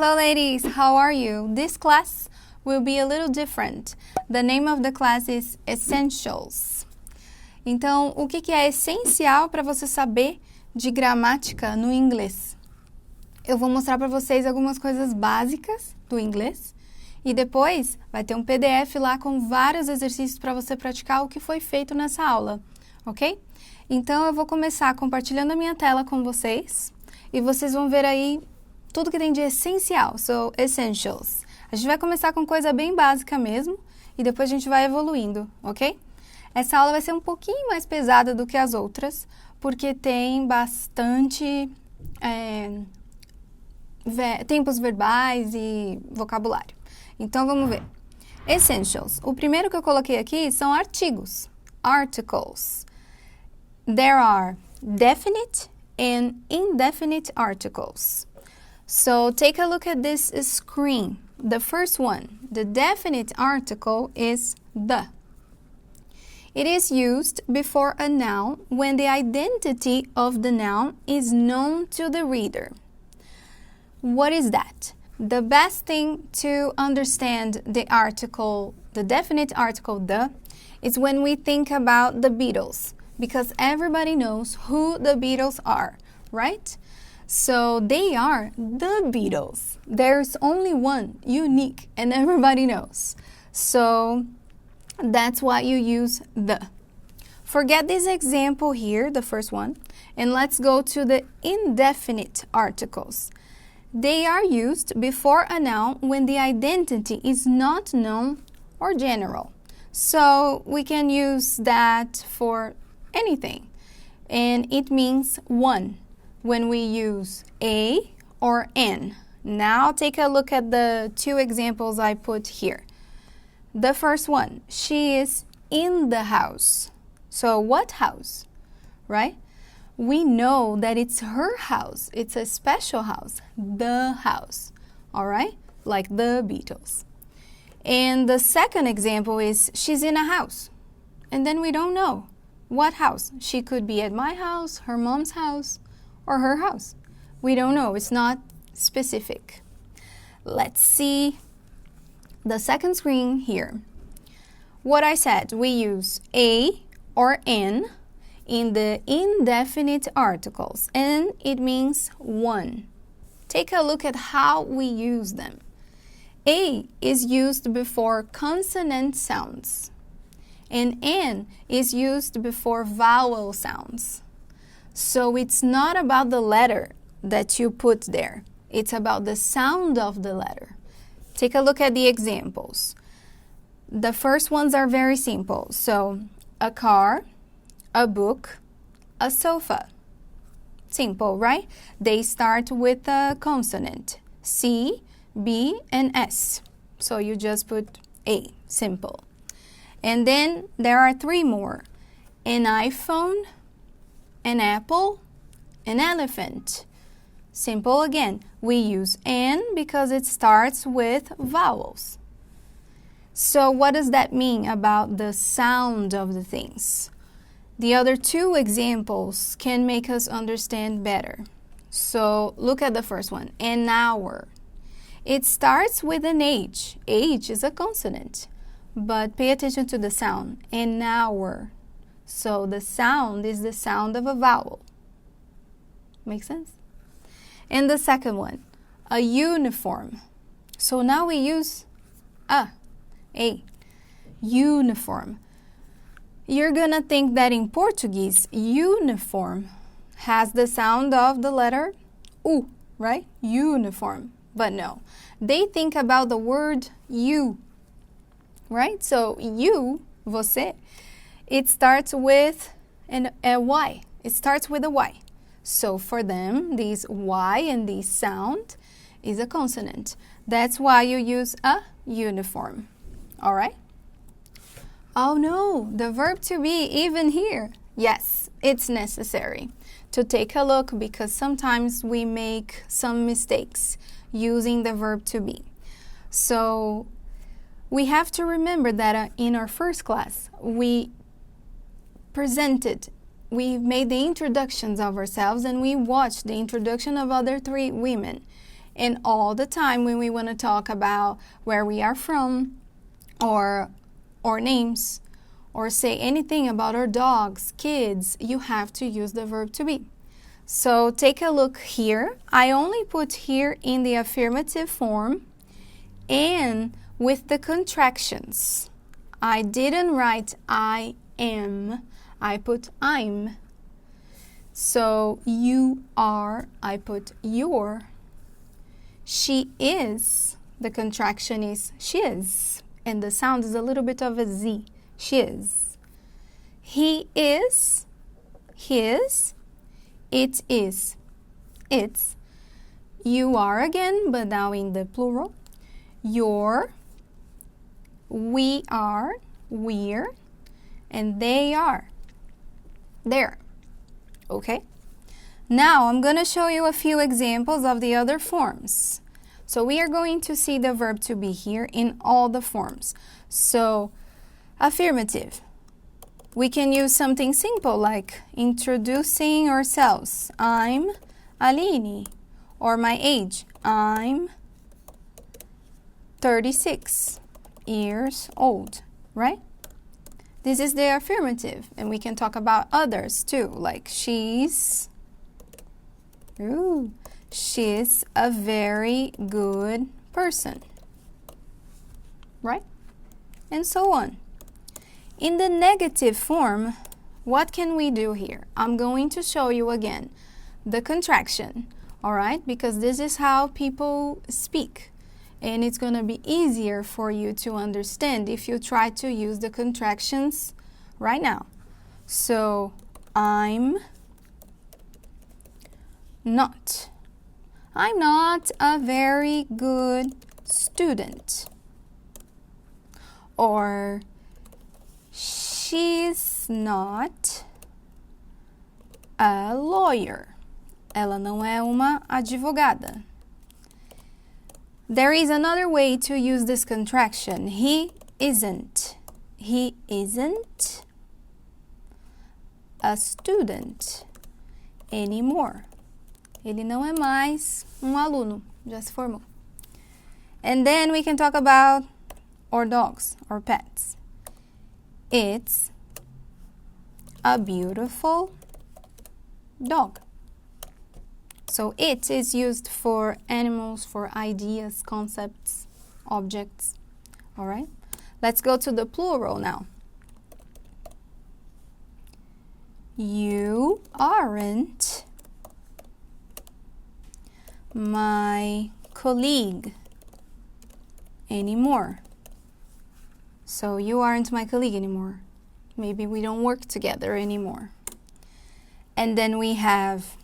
Hello ladies, how are you? This class will be a little different. The name of the class is Essentials. Então, o que é essencial para você saber de gramática no inglês? Eu vou mostrar para vocês algumas coisas básicas do inglês e depois vai ter um PDF lá com vários exercícios para você praticar o que foi feito nessa aula, ok? Então, eu vou começar compartilhando a minha tela com vocês e vocês vão ver aí tudo que tem de essencial, so essentials. A gente vai começar com coisa bem básica mesmo e depois a gente vai evoluindo, ok? Essa aula vai ser um pouquinho mais pesada do que as outras, porque tem bastante tempos verbais e vocabulário. Então, vamos ver. Essentials. O primeiro que eu coloquei aqui são artigos, articles. There are definite and indefinite articles. So take a look at this screen. The first one, the definite article is the. It is used before a noun when the identity of the noun is known to the reader. What is that? The best thing to understand the article, the definite article the, is when we think about the Beatles, because everybody knows who the Beatles are, right? So they are the Beatles. There's only one, unique, and everybody knows. So that's why you use the. Forget this example here, the first one, and let's go to the indefinite articles. They are used before a noun when the identity is not known or general. So we can use that for anything, and it means one when we use a or an. Now take a look at the two examples I put here. The first one, she is in the house. So what house, right? We know that it's her house. It's a special house, the house, all right? Like the Beatles. And the second example is she's in a house. And then we don't know what house. She could be at my house, her mom's house, or her house. We don't know. It's not specific. Let's see the second screen here. What I said, we use a or an in the indefinite articles, and it means one. Take a look at how we use them. A is used before consonant sounds, and an is used before vowel sounds. So it's not about the letter that you put there. It's about the sound of the letter. Take a look at the examples. The first ones are very simple. So, a car, a book, a sofa. Simple, right? They start with a consonant. C, B, and S. So you just put A. Simple. And then there are three more. An iPhone, an apple, an elephant. Simple again. We use an because it starts with vowels. So what does that mean about the sound of the things? The other two examples can make us understand better. So look at the first one, an hour. It starts with an H. H is a consonant. But pay attention to the sound, an hour. So the sound is the sound of a vowel. Make sense? And the second one, a uniform. So now we use a uniform. You're gonna think that in Portuguese, uniform has the sound of the letter U, right? Uniform. But no, they think about the word you, right? So you, você, it starts with a Y. It starts with a Y. So for them, this Y and this sound is a consonant. That's why you use a uniform. All right? Oh no, the verb to be even here. Yes, it's necessary to take a look because sometimes we make some mistakes using the verb to be. So we have to remember that in our first class, we made the introductions of ourselves and we watched the introduction of other three women. And all the time when we want to talk about where we are from, or our names, or say anything about our dogs, kids, you have to use the verb to be. So take a look here. I only put here in the affirmative form and with the contractions. I didn't write I am, I put I'm. So you are, I put your. She is, the contraction is shiz, and the sound is a little bit of a Z, shiz. He is, his, it is, its. You are again, but now in the plural. Your, we are, we're, and they are, they're. Okay? Now I'm going to show you a few examples of the other forms. So we are going to see the verb to be here in all the forms. So, affirmative. We can use something simple like introducing ourselves. I'm Aline. Or my age. I'm 36 years old, right? This is the affirmative, and we can talk about others too, like she's a very good person, right? And so on. In the negative form, what can we do here? I'm going to show you again the contraction, all right? Because this is how people speak. And it's going to be easier for you to understand if you try to use the contractions right now. So, I'm not a very good student. Or, she's not a lawyer. Ela não é uma advogada. There is another way to use this contraction. He isn't. He isn't a student anymore. Ele não é mais aluno, já se formou. And then we can talk about our dogs, our pets. It's a beautiful dog. So it is used for animals, for ideas, concepts, objects. All right? Let's go to the plural now. You aren't my colleague anymore. So you aren't my colleague anymore. Maybe we don't work together anymore. And then we have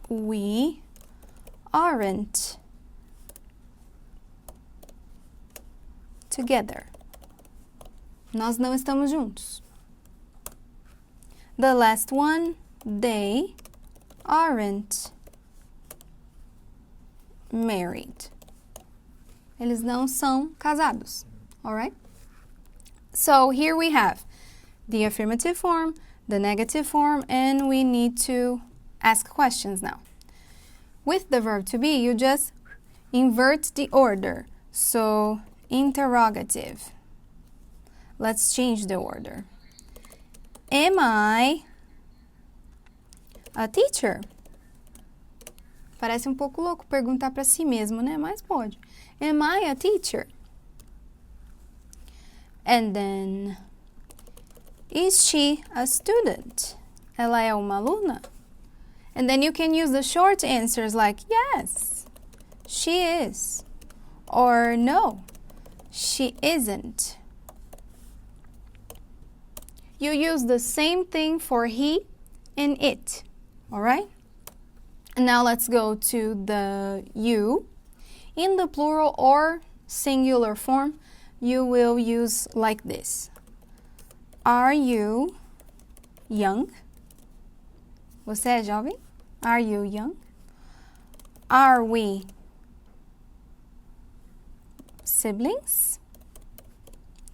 we aren't together. Nós não estamos juntos. The last one, they aren't married. Eles não são casados. All right? So here we have the affirmative form, the negative form, and we need to ask questions now. With the verb to be, you just invert the order. So, interrogative. Let's change the order. Am I a teacher? Parece um pouco louco perguntar para si mesmo, né? Mas pode. Am I a teacher? And then, is she a student? Ela é uma aluna? And then you can use the short answers like, yes, she is. Or no, she isn't. You use the same thing for he and it. All right? And now let's go to the you. In the plural or singular form, you will use like this. Are you young? Você é jovem? Are you young? Are we siblings?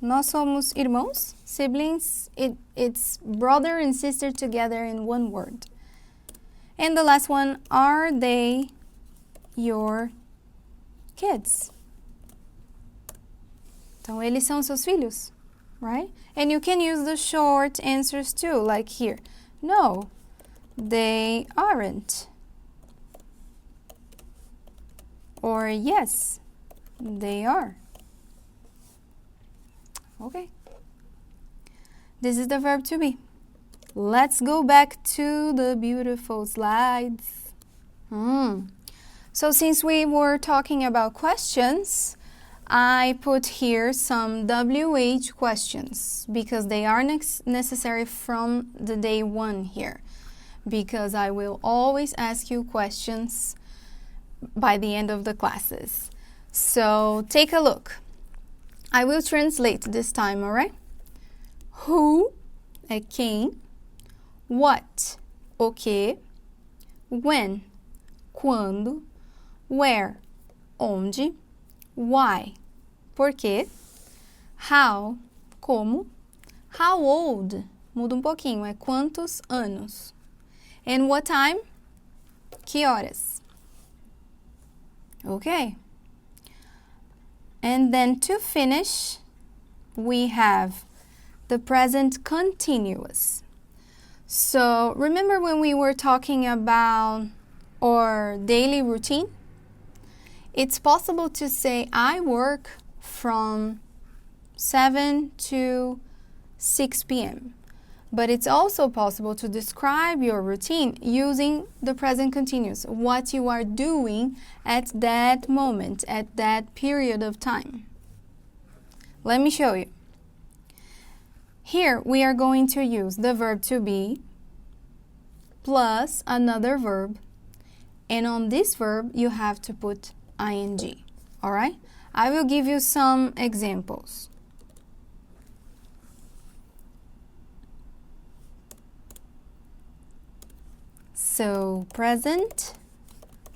Nós somos irmãos. Siblings, it's brother and sister together in one word. And the last one, are they your kids. Então, eles são seus filhos, right? And you can use the short answers too, like here. No, they aren't. Or yes, they are. Okay. This is the verb to be. Let's go back to the beautiful slides. So since we were talking about questions, I put here some WH questions because they are necessary from the day one here, because I will always ask you questions by the end of the classes. So take a look. I will translate this time, alright? Who é quem, what, o que, when, quando, where, onde, why, por quê, how, como, how old, muda um pouquinho, é quantos anos, and what time, que horas. Okay. And then to finish, we have the present continuous. So remember when we were talking about our daily routine? It's possible to say I work from 7 to 6 p.m. But it's also possible to describe your routine using the present continuous, what you are doing at that moment, at that period of time. Let me show you. Here we are going to use the verb to be plus another verb, and on this verb you have to put ing, all right? I will give you some examples. So, present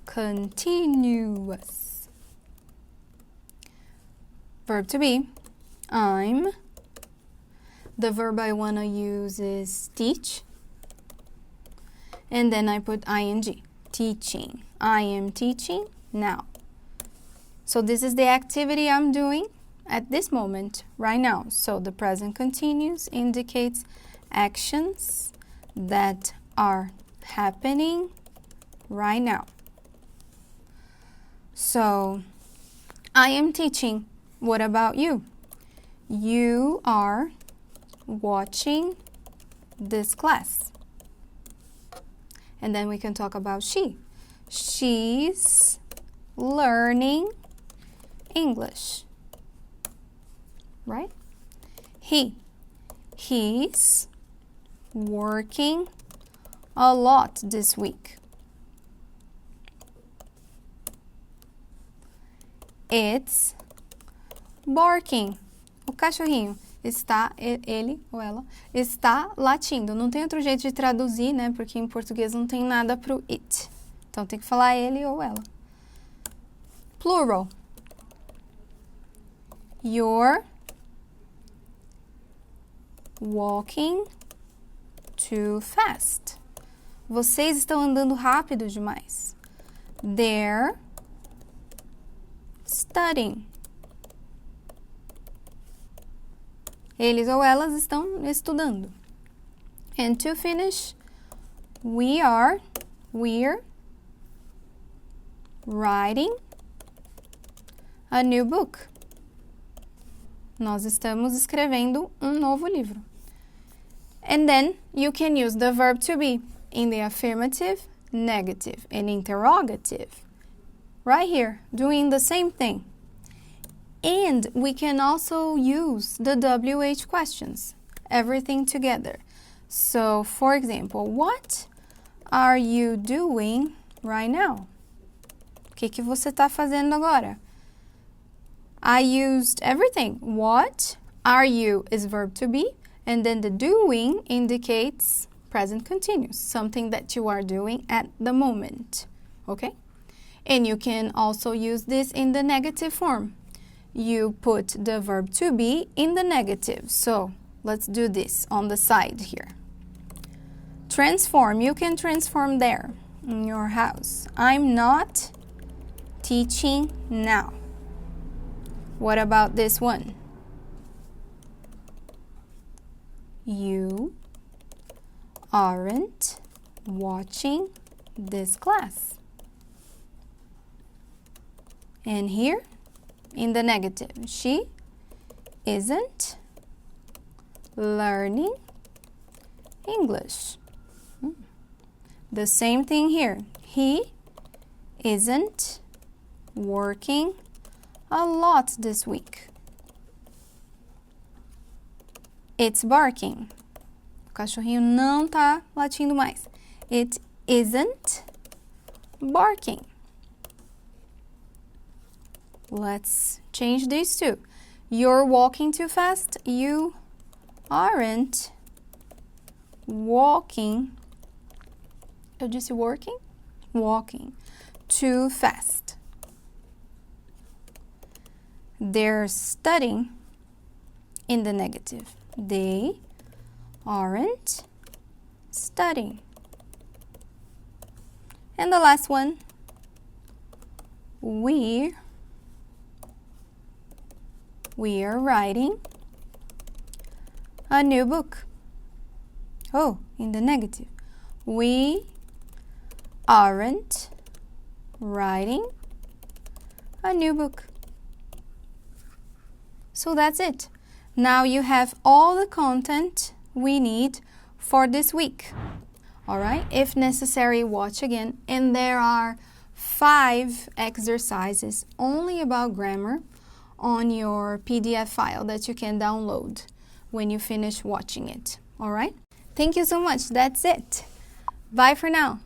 continuous. Verb to be, I'm. The verb I want to use is teach. And then I put ing, teaching. I am teaching now. So this is the activity I'm doing at this moment, right now. So the present continuous indicates actions that are happening right now. So, I am teaching. What about you? You are watching this class. And then we can talk about she. She's learning English. Right? He's working a lot this week. It's barking. O cachorrinho está, ele ou ela, está latindo. Não tem outro jeito de traduzir, né? Porque em português não tem nada pro it. Então tem que falar ele ou ela. Plural. You're walking too fast. Vocês estão andando rápido demais. They're studying. Eles ou elas estão estudando. And to finish, we're writing a new book. Nós estamos escrevendo um novo livro. And then you can use the verb to be in the affirmative, negative, and interrogative. Right here, doing the same thing. And we can also use the WH questions, everything together. So, for example, what are you doing right now? O que você está fazendo agora? I used everything. What are you is verb to be, and then the doing indicates present continuous, something that you are doing at the moment. Okay? And you can also use this in the negative form. You put the verb to be in the negative. So, let's do this on the side here. Transform. You can transform there in your house. I'm not teaching now. What about this one? You aren't watching this class. And here, in the negative, she isn't learning English. The same thing here. He isn't working a lot this week. It's barking. O cachorrinho não tá latindo mais. It isn't barking. Let's change these two. You're walking too fast. You aren't walking. Eu disse working? Walking too fast. They're studying in the negative. They aren't studying. And the last one, we are writing a new book. Oh, in the negative. We aren't writing a new book. So that's it. Now you have all the content we need for this week. All right? If necessary, watch again. And there are 5 exercises only about grammar on your PDF file that you can download when you finish watching it. All right? Thank you so much. That's it. Bye for now.